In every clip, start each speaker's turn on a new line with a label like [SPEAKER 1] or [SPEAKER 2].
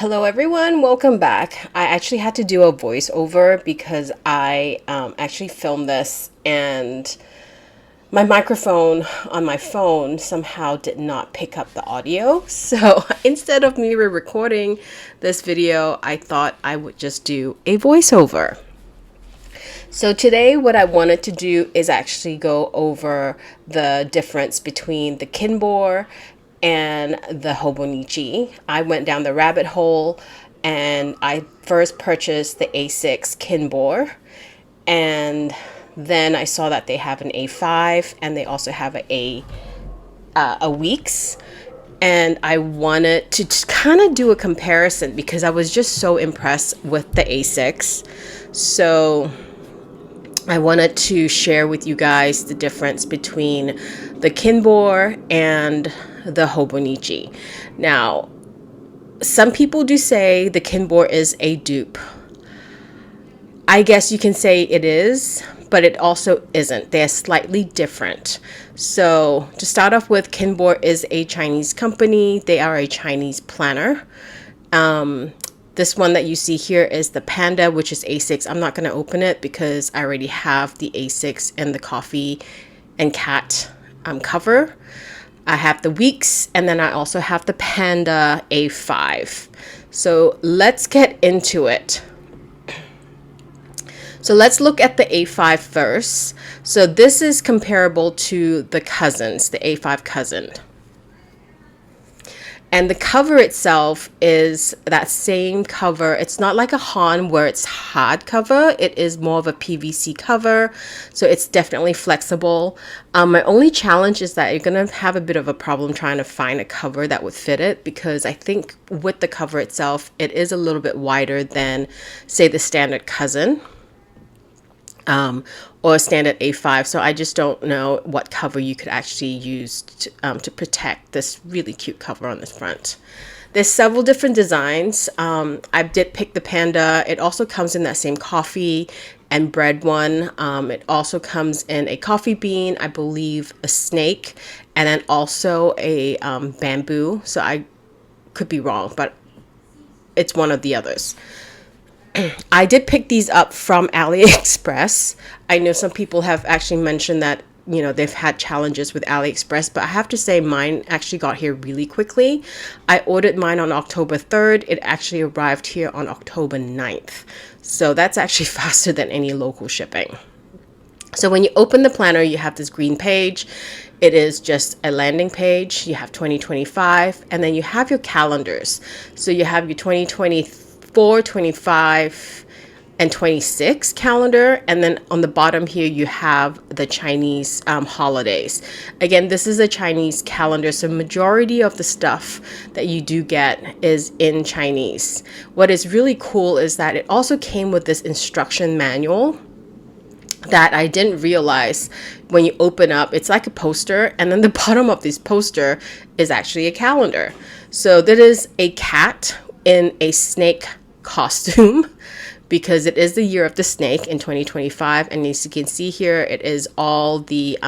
[SPEAKER 1] Hello everyone, welcome back. I actually had to do a voiceover because I actually filmed this and my microphone on my phone somehow did not pick up the audio. So instead of me re-recording this video, I thought I would just do a voiceover. So today what I wanted to do is actually go over the difference between the Kinbor and the Hobonichi. I went down the rabbit hole and I first purchased the A6 Kinbor, and then I saw that they have an A5 and they also have a weeks, and I wanted to kind of do a comparison because I was just so impressed with the A6. So I wanted to share with you guys the difference between the Kinbor and the Hobonichi. Now, some people do say the Kinbor is a dupe. I guess you can say it is, but it also isn't. They're slightly different. So to start off with, Kinbor is a Chinese company. They are a Chinese planner. This one that you see here is the Panda, which is A6. I'm not going to open it because I already have the A6 and the coffee and cat cover. I have the Weeks, and then I also have the Panda A5. So let's get into it. So let's look at the A5 first. So this is comparable to the cousins, the A5 cousin. And the cover itself is that same cover. It's not like a Han where it's hard cover. It is more of a PVC cover. So it's definitely flexible. My only challenge is that you're going to have a bit of a problem trying to find a cover that would fit it, because I think with the cover itself, it is a little bit wider than, say, the standard cousin. Or a standard A5. So I just don't know what cover you could actually use to protect this really cute cover on the front. There's several different designs. I did pick the Panda. It also comes in that same coffee and bread one. It also comes in a coffee bean, I believe a snake, and then also a bamboo. So I could be wrong, but it's one of the others. I did pick these up from AliExpress. I know some people have actually mentioned that, you know, they've had challenges with AliExpress, but I have to say mine actually got here really quickly. I ordered mine on October 3rd. It actually arrived here on October 9th. So that's actually faster than any local shipping. So when you open the planner, you have this green page. It is just a landing page. You have 2025, and then you have your calendars. So you have your 2024, 25, and 26 calendar, and then on the bottom here you have the Chinese holidays. Again, this is a Chinese calendar, so majority of the stuff that you do get is in Chinese. What is really cool is that it also came with this instruction manual that I didn't realize when you open up. It's like a poster, and then the bottom of this poster is actually a calendar. So that is a cat in a snake costume, because it is the year of the snake in 2025, and as you can see here, it is all the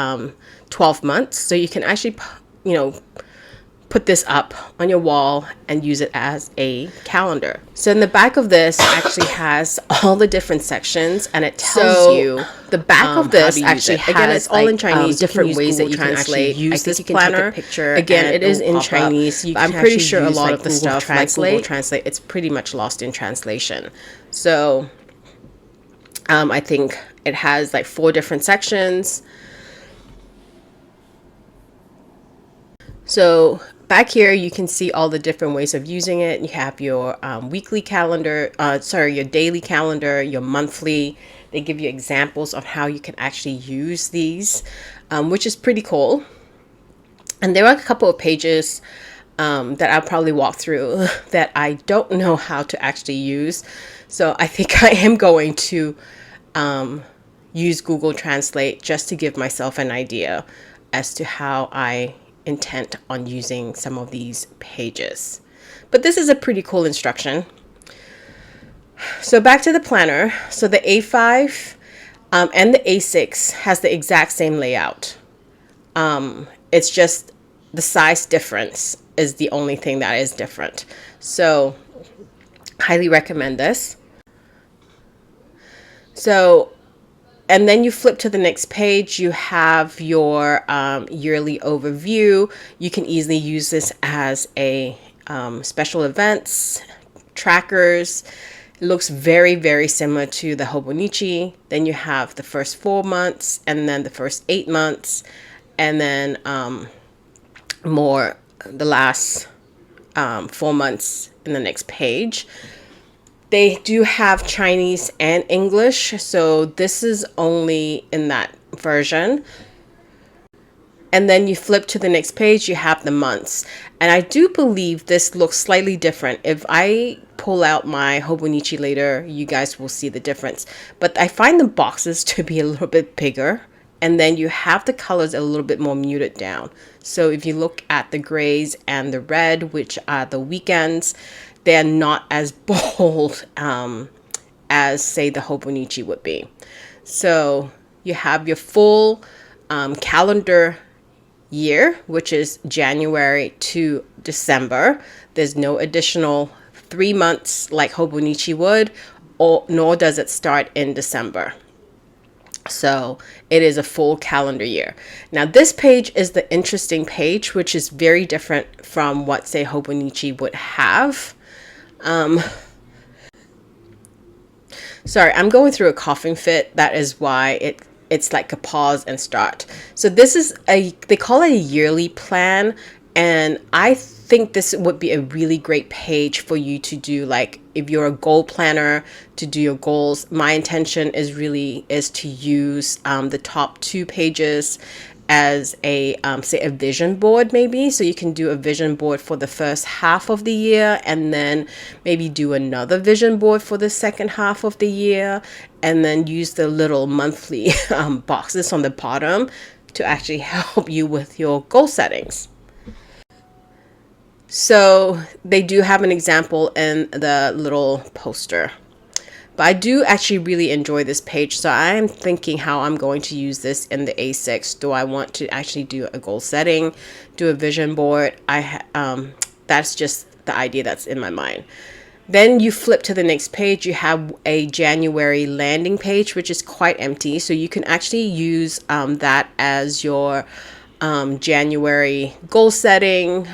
[SPEAKER 1] 12 months. So you can actually, you know, put this up on your wall and use it as a calendar. So in the back of this actually has all the different sections, and it tells you the back of this actually has, again, it's all in Chinese, different ways that you can actually use this planner. Again, it is in Chinese. I'm pretty sure a lot of the stuff like Google Translate, it's pretty much lost in translation. So I think it has like 4 different sections. So back here, you can see all the different ways of using it. You have your weekly calendar, your daily calendar, your monthly. They give you examples of how you can actually use these, which is pretty cool. And there are a couple of pages that I'll probably walk through that I don't know how to actually use. So I think I am going to use Google Translate just to give myself an idea as to how I intent on using some of these pages. But this is a pretty cool instruction. So back to the planner. So the A5 and the A6 has the exact same layout. It's just the size difference is the only thing that is different. So Highly recommend this. So, and then you flip to the next page, you have your yearly overview. You can easily use this as a special events, trackers. It looks very, very similar to the Hobonichi. Then you have the first 4 months, and then the first 8 months, and then more the last 4 months in the next page. They do have Chinese and English, so this is only in that version. And then you flip to the next page, you have the months. And I do believe this looks slightly different. If I pull out my Hobonichi later, you guys will see the difference. But I find the boxes to be a little bit bigger. And then you have the colors a little bit more muted down. So if you look at the grays and the red, which are the weekends, they're not as bold as, say, the Hobonichi would be. So you have your full calendar year, which is January to December. There's no additional 3 months like Hobonichi would, nor does it start in December. So it is a full calendar year. Now this page is the interesting page, which is very different from what, say, Hobonichi would have. Sorry, I'm going through a coughing fit. That is why it's like a pause and start. So this is they call it a yearly plan. And I think this would be a really great page for you to do, like if you're a goal planner, to do your goals. My intention is to use the top 2 pages as a say a vision board, maybe. So you can do a vision board for the first half of the year, and then maybe do another vision board for the second half of the year, and then use the little monthly boxes on the bottom to actually help you with your goal settings. So they do have an example in the little poster. But I do actually really enjoy this page. So I am thinking how I'm going to use this in the A6. Do I want to actually do a goal setting, do a vision board? That's just the idea that's in my mind. Then you flip to the next page. You have a January landing page, which is quite empty. So you can actually use that as your January goal setting.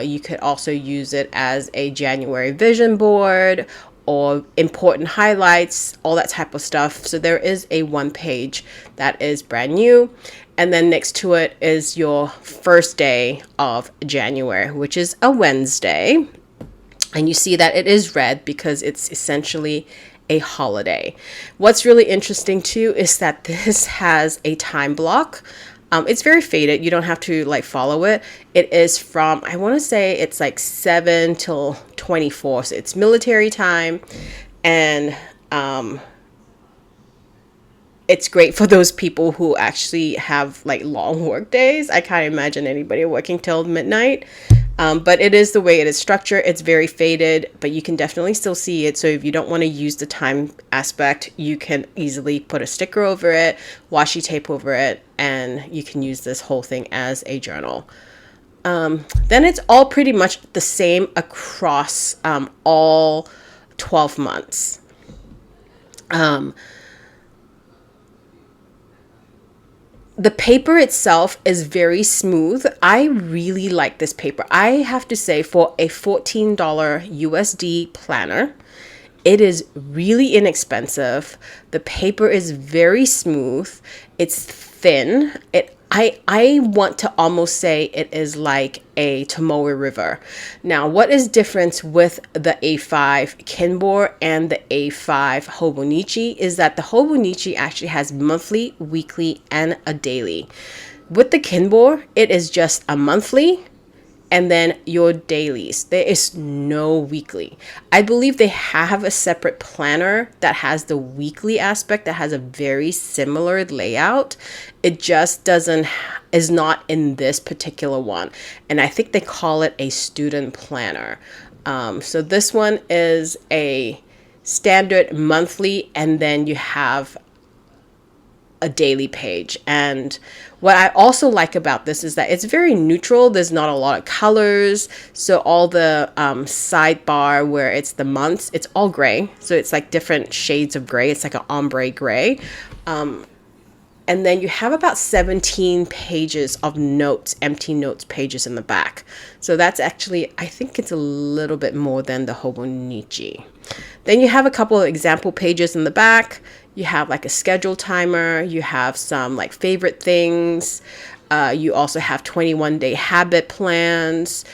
[SPEAKER 1] You could also use it as a January vision board or important highlights, all that type of stuff. So there is a 1 page that is brand new. And then next to it is your first day of January, which is a Wednesday. And you see that it is red because it's essentially a holiday. What's really interesting too is that this has a time block. It's very faded. You don't have to like follow it. It is from, I want to say it's like 7 till 24. So it's military time. And it's great for those people who actually have like long work days. I can't imagine anybody working till midnight. But it is the way it is structured. It's very faded, but you can definitely still see it. So if you don't want to use the time aspect, you can easily put a sticker over it, washi tape over it, and you can use this whole thing as a journal. Then it's all pretty much the same across all 12 months. The paper itself is very smooth. I really like this paper. I have to say, for a $14 USD planner, it is really inexpensive. The paper is very smooth. It's thin. I want to almost say it is like a Tomoe River. Now, what is different with the A5 Kinbor and the A5 Hobonichi is that the Hobonichi actually has monthly, weekly, and a daily. With the Kinbor, it is just a monthly and then your dailies. There is no weekly. I believe they have a separate planner that has the weekly aspect that has a very similar layout. It just is not in this particular one. And I think they call it a student planner. So this one is a standard monthly, and then you have a daily page. And what I also like about this is that it's very neutral. There's not a lot of colors. So all the sidebar where it's the months, it's all gray. So it's like different shades of gray. It's like an ombre gray. And then you have about 17 pages of notes, empty notes pages in the back. So that's actually, I think it's a little bit more than the Hobonichi. Then you have a couple of example pages in the back. You have like a schedule timer. You have some like favorite things. You also have 21-day habit plans.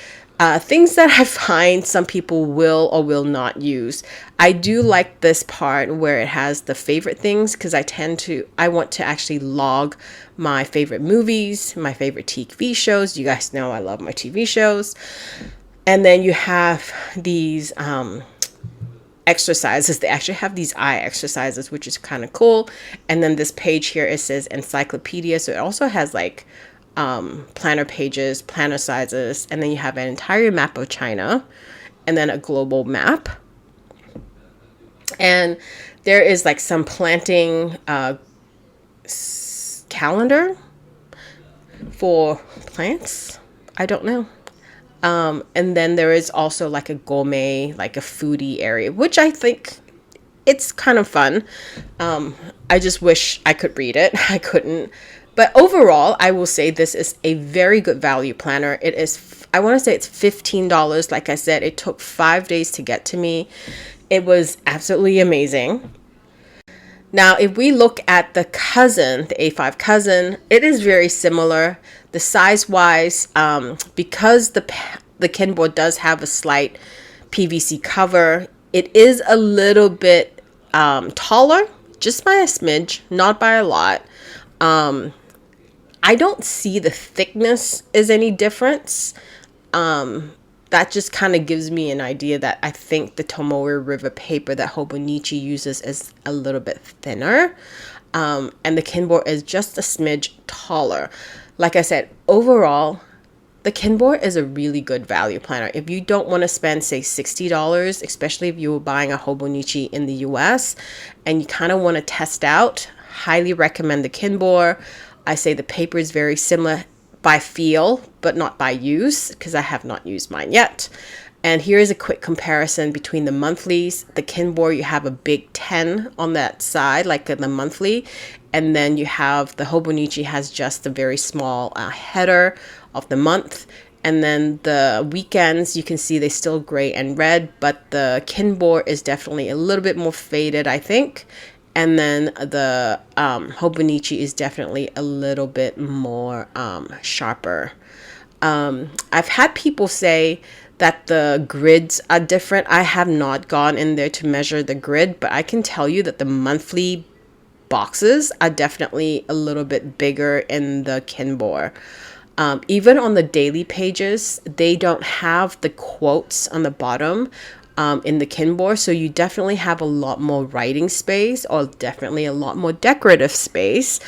[SPEAKER 1] Things that I find some people will or will not use. I do like this part where it has the favorite things, because I want to actually log my favorite movies, my favorite TV shows. You guys know I love my TV shows. And then you have these exercises. They actually have these eye exercises, which is kind of cool. And then this page here, it says encyclopedia. So it also has like planner pages, planner sizes, and then you have an entire map of China and then a global map. And there is like some planting calendar for plants. I don't know. And then there is also like a gourmet, like a foodie area, which I think it's kind of fun. I just wish I could read it. I couldn't. But overall, I will say this is a very good value planner. It is, I want to say it's $15. Like I said, it took 5 days to get to me. It was absolutely amazing. Now, if we look at the cousin, the A5 cousin, it is very similar. The size-wise, because the Kinbor does have a slight PVC cover, it is a little bit taller, just by a smidge, not by a lot. I don't see the thickness is any difference. That just kind of gives me an idea that I think the Tomoe River paper that Hobonichi uses is a little bit thinner. And the Kinbor is just a smidge taller. Like I said, overall, the Kinbor is a really good value planner. If you don't want to spend, say, $60, especially if you were buying a Hobonichi in the US and you kind of want to test out, highly recommend the Kinbor. I say the paper is very similar by feel, but not by use, because I have not used mine yet. And here's a quick comparison between the monthlies. The Kinbor, you have a big 10 on that side, like in the monthly. And then you have the Hobonichi has just a very small header of the month. And then the weekends, you can see they still gray and red, but the Kinbor is definitely a little bit more faded, I think. And then the Hobonichi is definitely a little bit more sharper. I've had people say that the grids are different. I have not gone in there to measure the grid, but I can tell you that the monthly boxes are definitely a little bit bigger in the Kinbor. Even on the daily pages, they don't have the quotes on the bottom in the Kinbor, so you definitely have a lot more writing space, or definitely a lot more decorative space.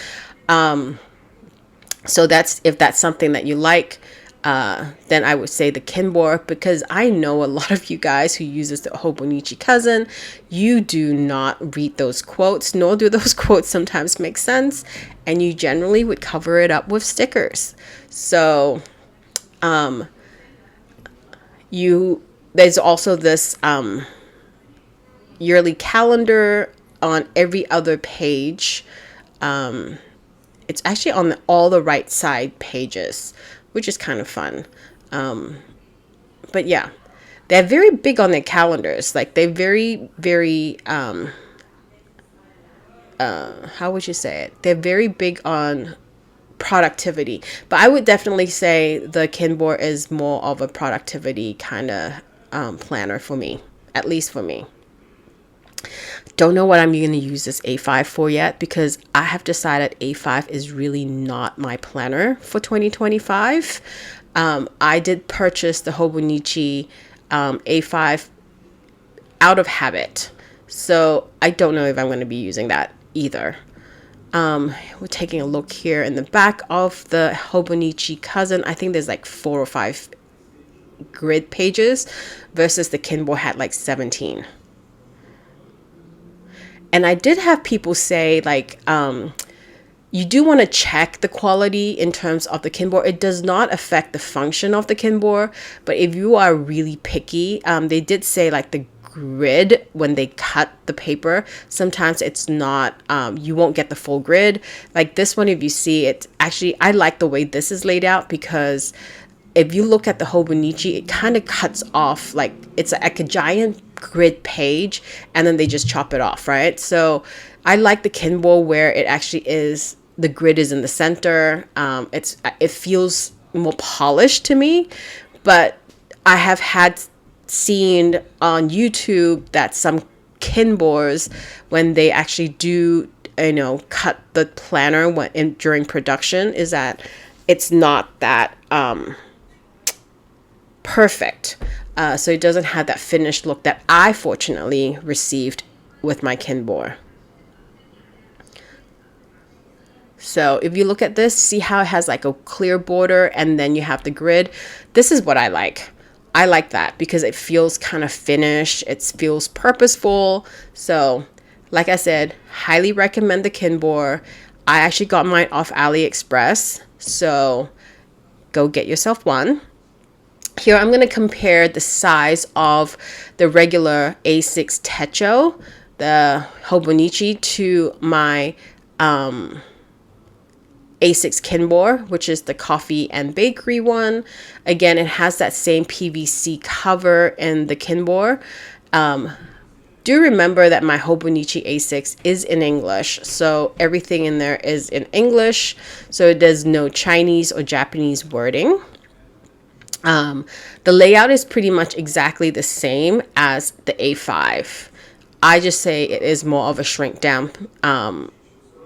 [SPEAKER 1] So that's, if that's something that you like, then I would say the Kinbor, because I know a lot of you guys who uses the Hobonichi cousin, you do not read those quotes, nor do those quotes sometimes make sense, and you generally would cover it up with stickers. So there's also this yearly calendar on every other page. It's actually on all the right side pages, which is kind of fun. But yeah, they're very big on their calendars. Like, they're very, very, how would you say it? They're very big on productivity. But I would definitely say the Kinbor is more of a productivity kind of planner for me, at least for me. Don't know what I'm going to use this A5 for yet, because I have decided A5 is really not my planner for 2025. I did purchase the Hobonichi A5 out of habit, so I don't know if I'm going to be using that either. We're taking a look here in the back of the Hobonichi cousin. I think there's like 4 or 5 grid pages versus the Kinbor had like 17. And I did have people say, like, You do want to check the quality in terms of the Kinbor. It does not affect the function of the Kinbor, but if you are really picky, they did say like the grid when they cut the paper, sometimes it's not, you won't get the full grid. Like this one, if you see it, actually, I like the way this is laid out, because if you look at the Hobonichi, it kind of cuts off, like it's like a giant grid page, and then they just chop it off, right? So I like the Kinbor where it actually is, the grid is in the center. It feels more polished to me, but I have seen on YouTube that some Kinbors, when they actually do, cut the planner during production, is that it's not that perfect. So it doesn't have that finished look that I fortunately received with my Kinbor. So if you look at this, see how it has like a clear border and then you have the grid. This is what I like. I like that because it feels kind of finished. It feels purposeful. So like I said, highly recommend the Kinbor. I actually got mine off AliExpress. So go get yourself one. Here I'm going to compare the size of the regular A6 Techo, the Hobonichi, to my A6 Kinbor, which is the coffee and bakery one. Again, it has that same PVC cover in the Kinbor. Do remember that my Hobonichi A6 is in English, so everything in there is in English, so there's no Chinese or Japanese wording. The layout is pretty much exactly the same as the A5. I just say it is more of a shrink down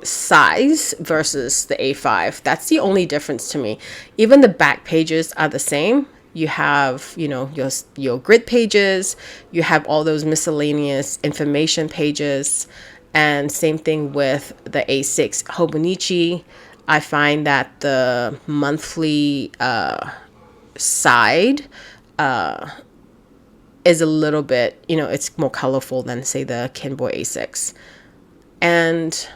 [SPEAKER 1] size versus the A5. That's the only difference to me. Even the back pages are the same. You have, your grid pages, you have all those miscellaneous information pages, and same thing with the A6 Hobonichi. I find that the monthly side is a little bit, it's more colorful than, say, the Kinbor A6. And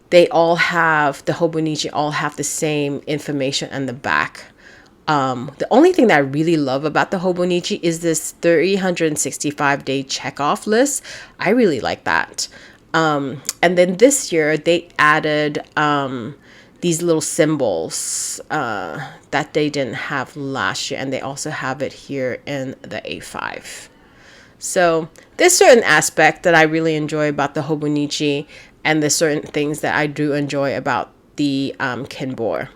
[SPEAKER 1] the Hobonichi all have the same information on the back. The only thing that I really love about the Hobonichi is this 365-day checkoff list. I really like that. And then this year they added these little symbols that they didn't have last year, and they also have it here in the A5. So there's certain aspect that I really enjoy about the Hobonichi, and there's certain things that I do enjoy about the Kinbor.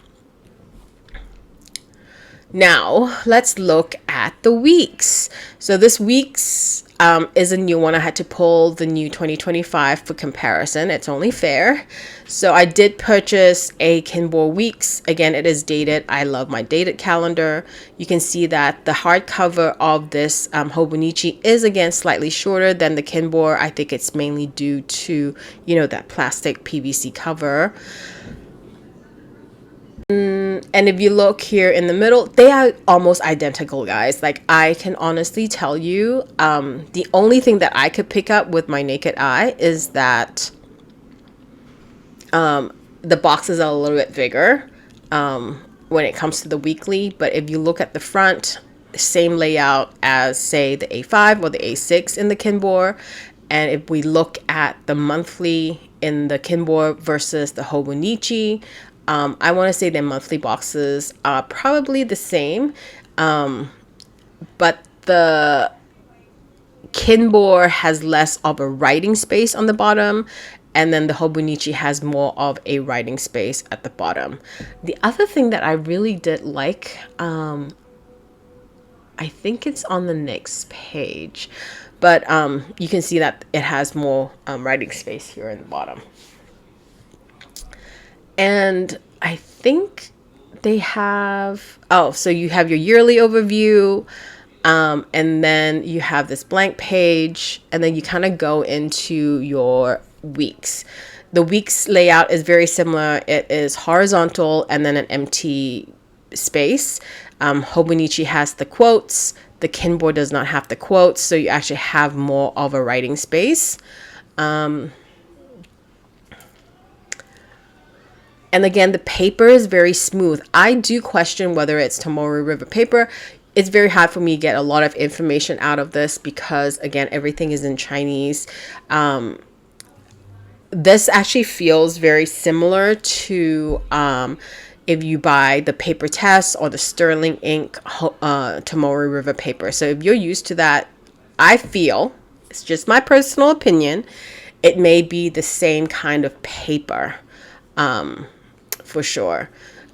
[SPEAKER 1] Now let's look at the weeks. So this week's is a new one. I had to pull the new 2025 for comparison. It's only fair. So I did purchase a Kinbor weeks. Again, it is dated. I love my dated calendar. You can see that the hardcover of this Hobonichi is again slightly shorter than the Kinbor. I think it's mainly due to, that plastic PVC cover. And if you look here in the middle, they are almost identical, guys. Like, I can honestly tell you, the only thing that I could pick up with my naked eye is that the boxes are a little bit bigger when it comes to the weekly. But if you look at the front, same layout as, say, the A5 or the A6 in the Kinbor. And if we look at the monthly in the Kinbor versus the Hobonichi, I want to say their monthly boxes are probably the same, but the Kinbor has less of a writing space on the bottom, and then the Hobonichi has more of a writing space at the bottom. The other thing that I really did like, I think it's on the next page, but you can see that it has more writing space here in the bottom. And I think they have, so you have your yearly overview, and then you have this blank page, and then you kind of go into your weeks. The weeks layout is very similar. It is horizontal and then an empty space. Hobonichi has the quotes. The Kinbor does not have the quotes, so you actually have more of a writing space. And again, the paper is very smooth. I do question whether it's Tomoe River paper. It's very hard for me to get a lot of information out of this because, again, everything is in Chinese. This actually feels very similar to if you buy the Paper Test or the Sterling Ink Tomoe River paper. So if you're used to that, I feel, it's just my personal opinion, it may be the same kind of paper for sure.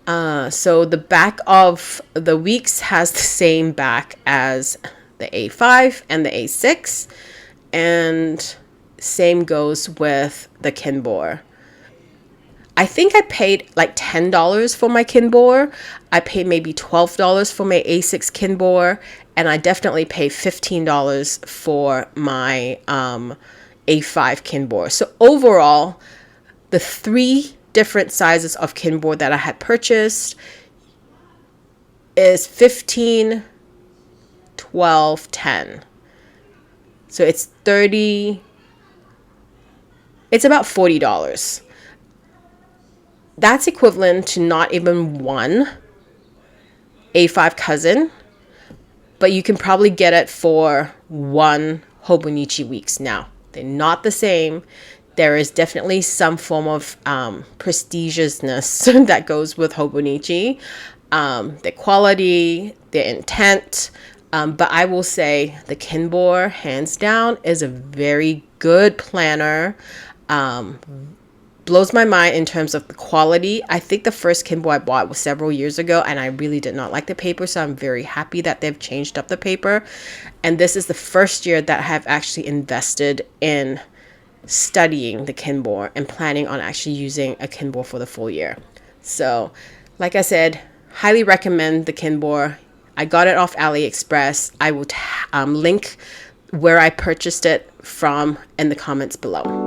[SPEAKER 1] So the back of the Weeks has the same back as the A5 and the A6, and same goes with the Kinbor. I think I paid like $10 for my Kinbor. I paid maybe $12 for my A6 Kinbor, and I definitely paid $15 for my A5 Kinbor. So overall, the 3 different sizes of Kinbor that I had purchased is 15, 12, 10. So it's 30, it's about $40. That's equivalent to not even one A5 cousin, but you can probably get it for one Hobonichi Weeks. Now, they're not the same. There is definitely some form of prestigiousness that goes with Hobonichi, their quality, their intent. But I will say the Kinbor, hands down, is a very good planner. Blows my mind in terms of the quality. I think the first Kinbor I bought was several years ago, and I really did not like the paper, so I'm very happy that they've changed up the paper. And this is the first year that I have actually invested in studying the Kinbor and planning on actually using a Kinbor for the full year. So, like I said, highly recommend the Kinbor. I got it off AliExpress. I will link where I purchased it from in the comments below.